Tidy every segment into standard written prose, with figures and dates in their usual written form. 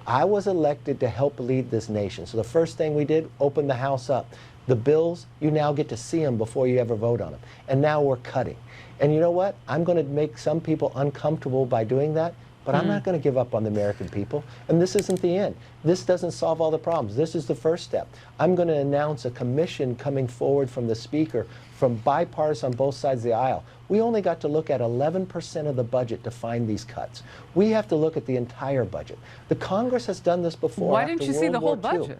I was elected to help lead this nation. So the first thing we did, open the House up. The bills, you now get to see them before you ever vote on them. And now we're cutting. And you know what? I'm going to make some people uncomfortable by doing that, but I'm not going to give up on the American people. And this isn't the end. This doesn't solve all the problems. This is the first step. I'm going to announce a commission coming forward from the Speaker, from bipartisan on both sides of the aisle. We only got to look at 11% of the budget to find these cuts. We have to look at the entire budget. The Congress has done this before. Why didn't you see the whole budget?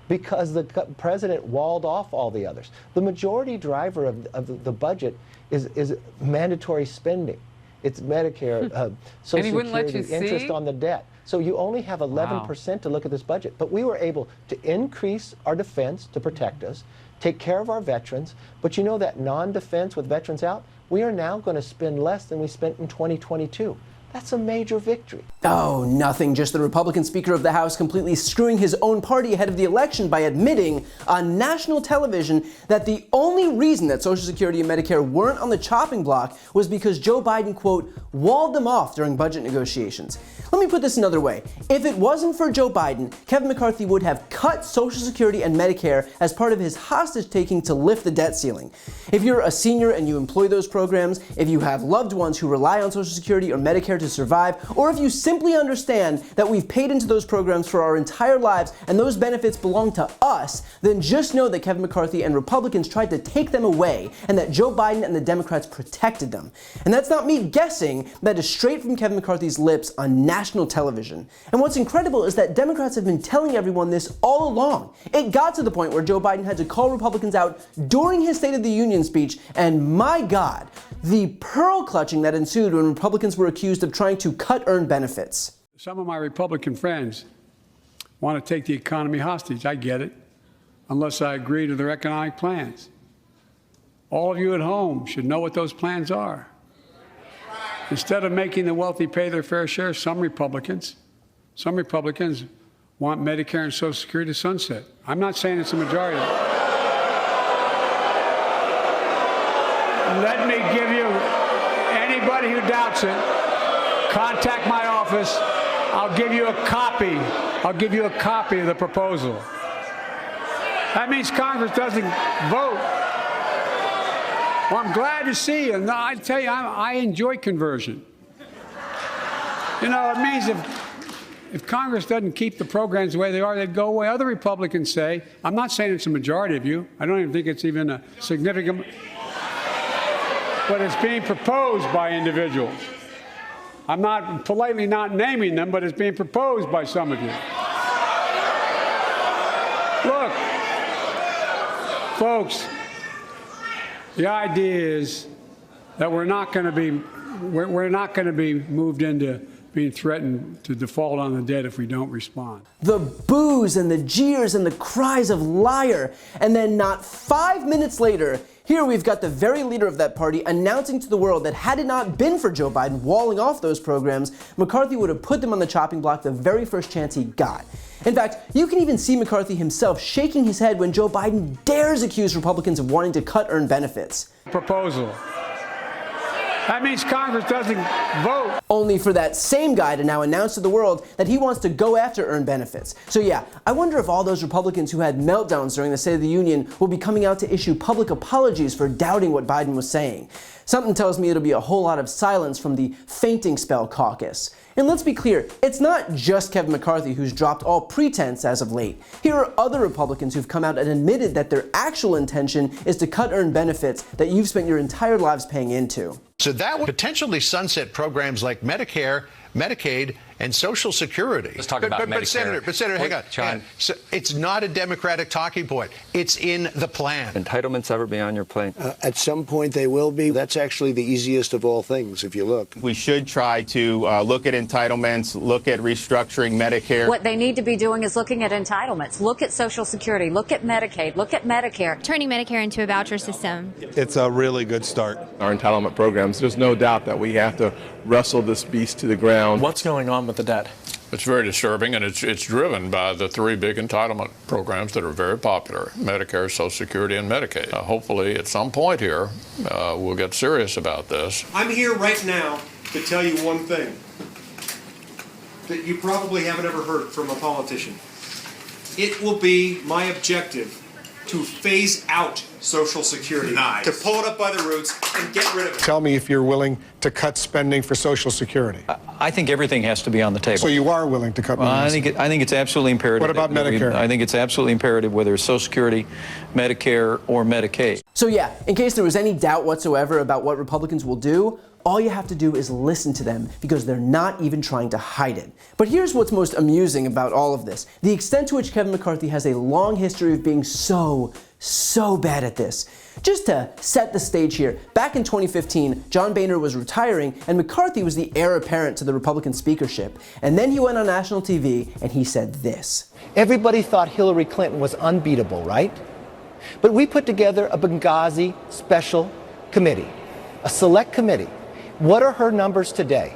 Because the president walled off all the others. The majority driver of the budget is mandatory spending. It's Medicare, Social Security, interest on the debt. So you only have 11% to look at this budget. But we were able to increase our defense to protect us, take care of our veterans. But you know that non-defense with veterans out, we are now going to spend less than we spent in 2022. That's a major victory. Oh, nothing. Just the Republican Speaker of the House completely screwing his own party ahead of the election by admitting on national television that the only reason that Social Security and Medicare weren't on the chopping block was because Joe Biden, quote, walled them off during budget negotiations. Let me put this another way. If it wasn't for Joe Biden, Kevin McCarthy would have cut Social Security and Medicare as part of his hostage-taking to lift the debt ceiling. If you're a senior and you employ those programs, if you have loved ones who rely on Social Security or Medicare to survive, or if you simply understand that we've paid into those programs for our entire lives and those benefits belong to us, then just know that Kevin McCarthy and Republicans tried to take them away and that Joe Biden and the Democrats protected them. And that's not me guessing, that is straight from Kevin McCarthy's lips on national television. And what's incredible is that Democrats have been telling everyone this all along. It got to the point where Joe Biden had to call Republicans out during his State of the Union speech, and my God, the pearl clutching that ensued when Republicans were accused of trying to cut earned benefits. Some of my Republican friends want to take the economy hostage. I get it, unless I agree to their economic plans. All of you at home should know what those plans are. Instead of making the wealthy pay their fair share, some Republicans want Medicare and Social Security to sunset. I'm not saying it's a majority. Let me give you, anybody who doubts it, contact my office. I'll give you a copy. I'll give you a copy of the proposal. That means Congress doesn't vote. Well, I'm glad to see you. No, I tell you, I enjoy conversion. You know, it means if Congress doesn't keep the programs the way they are, they'd go away. Other Republicans say, I'm not saying it's a majority of you. I don't even think it's even a significant, but it's being proposed by individuals. I'm not politely not naming them, but it's being proposed by some of you. Look, folks, the idea is that we're not going to be moved into being threatened to default on the debt if we don't respond. The boos and the jeers and the cries of liar, and then not 5 minutes later, here we've got the very leader of that party announcing to the world that had it not been for Joe Biden walling off those programs, McCarthy would have put them on the chopping block the very first chance he got. In fact, you can even see McCarthy himself shaking his head when Joe Biden dares accuse Republicans of wanting to cut earned benefits. Proposal. That means Congress doesn't vote. Only for that same guy to now announce to the world that he wants to go after earned benefits. So yeah, I wonder if all those Republicans who had meltdowns during the State of the Union will be coming out to issue public apologies for doubting what Biden was saying. Something tells me it'll be a whole lot of silence from the fainting spell caucus. And let's be clear, it's not just Kevin McCarthy who's dropped all pretense as of late. Here are other Republicans who've come out and admitted that their actual intention is to cut earned benefits that you've spent your entire lives paying into. So that would potentially sunset programs like Medicare, Medicaid, and Social Security. Let's talk about Medicare. But Senator, hang on. John. So it's not a Democratic talking point. It's in the plan. Entitlements ever be on your plate? At some point they will be. That's actually the easiest of all things, if you look. We should try to look at entitlements, look at restructuring Medicare. What they need to be doing is looking at entitlements. Look at Social Security. Look at Medicaid. Look at Medicare. Turning Medicare into a voucher system. It's a really good start. Our entitlement programs, there's no doubt that we have to wrestle this beast to the ground. What's going on with the debt? It's very disturbing, and it's driven by the three big entitlement programs that are very popular: Medicare, Social Security, and Medicaid. Hopefully, at some point here, we'll get serious about this. I'm here right now to tell you one thing. that you probably haven't ever heard from a politician. It will be my objective to phase out Social Security, to pull it up by the roots and get rid of it. Tell me if you're willing to cut spending for Social Security. I think everything has to be on the table. So you are willing to cut Well, money? I think it's absolutely imperative. What about Medicare? I think it's absolutely imperative whether it's Social Security, Medicare, or Medicaid. So yeah, in case there was any doubt whatsoever about what Republicans will do, all you have to do is listen to them because they're not even trying to hide it. But here's what's most amusing about all of this. The extent to which Kevin McCarthy has a long history of being so bad at this. Just to set the stage here, back in 2015, John Boehner was retiring and McCarthy was the heir apparent to the Republican speakership. And then he went on national TV and he said this. Everybody thought Hillary Clinton was unbeatable, right? But we put together a Benghazi special committee, a select committee. What are her numbers today?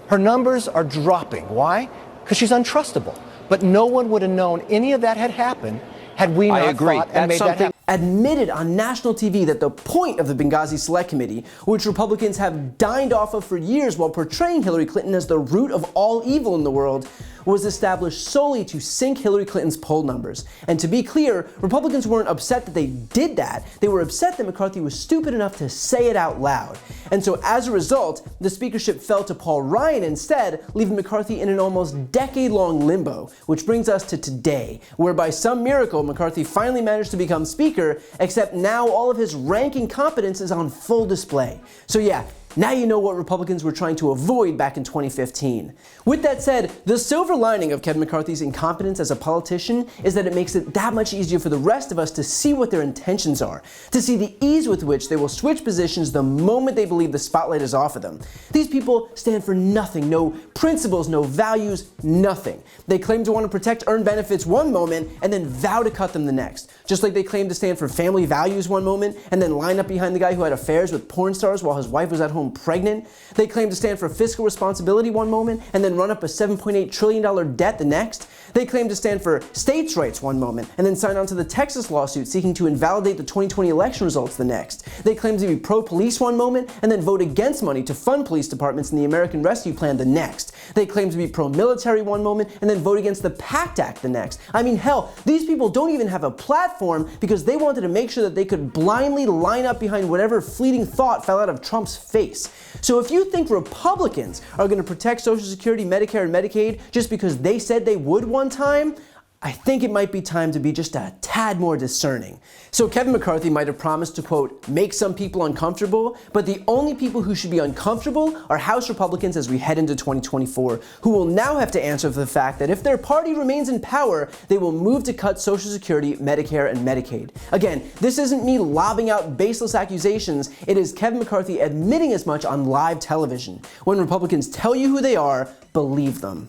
Her numbers are dropping. Why? Because she's untrustable. But no one would have known any of that had happened had we not fought and made that happen. Admitted on national TV that the point of the Benghazi Select Committee, which Republicans have dined off of for years while portraying Hillary Clinton as the root of all evil in the world, was established solely to sink Hillary Clinton's poll numbers. And to be clear, Republicans weren't upset that they did that. They were upset that McCarthy was stupid enough to say it out loud. And so as a result, the speakership fell to Paul Ryan instead, leaving McCarthy in an almost decade-long limbo, which brings us to today, where by some miracle, McCarthy finally managed to become speaker, except now all of his ranking competence is on full display. So yeah, now you know what Republicans were trying to avoid back in 2015. With that said, the silver lining of Kevin McCarthy's incompetence as a politician is that it makes it that much easier for the rest of us to see what their intentions are, to see the ease with which they will switch positions the moment they believe the spotlight is off of them. These people stand for nothing, no principles, no values, nothing. They claim to want to protect earned benefits one moment and then vow to cut them the next. Just like they claim to stand for family values one moment and then line up behind the guy who had affairs with porn stars while his wife was at home pregnant. They claim to stand for fiscal responsibility one moment and then run up a $7.8 trillion debt the next. They claim to stand for states' rights one moment and then sign on to the Texas lawsuit seeking to invalidate the 2020 election results the next. They claim to be pro-police one moment and then vote against money to fund police departments in the American Rescue Plan the next. They claim to be pro-military one moment and then vote against the PACT Act the next. I mean, hell, these people don't even have a platform because they wanted to make sure that they could blindly line up behind whatever fleeting thought fell out of Trump's face. So if you think Republicans are going to protect Social Security, Medicare, and Medicaid just because they said they would one time, I think it might be time to be just a tad more discerning. So Kevin McCarthy might have promised to, quote, make some people uncomfortable, but the only people who should be uncomfortable are House Republicans as we head into 2024, who will now have to answer for the fact that if their party remains in power, they will move to cut Social Security, Medicare, and Medicaid. Again, this isn't me lobbing out baseless accusations, it is Kevin McCarthy admitting as much on live television. When Republicans tell you who they are, believe them.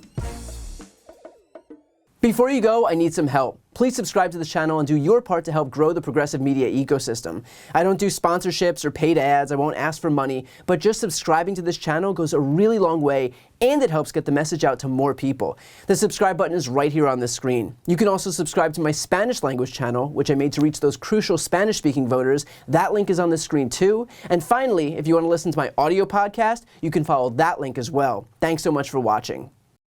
Before you go, I need some help. Please subscribe to this channel and do your part to help grow the progressive media ecosystem. I don't do sponsorships or paid ads, I won't ask for money, but just subscribing to this channel goes a really long way and it helps get the message out to more people. The subscribe button is right here on the screen. You can also subscribe to my Spanish language channel, which I made to reach those crucial Spanish-speaking voters. That link is on the screen too. And finally, if you want to listen to my audio podcast, you can follow that link as well. Thanks so much for watching.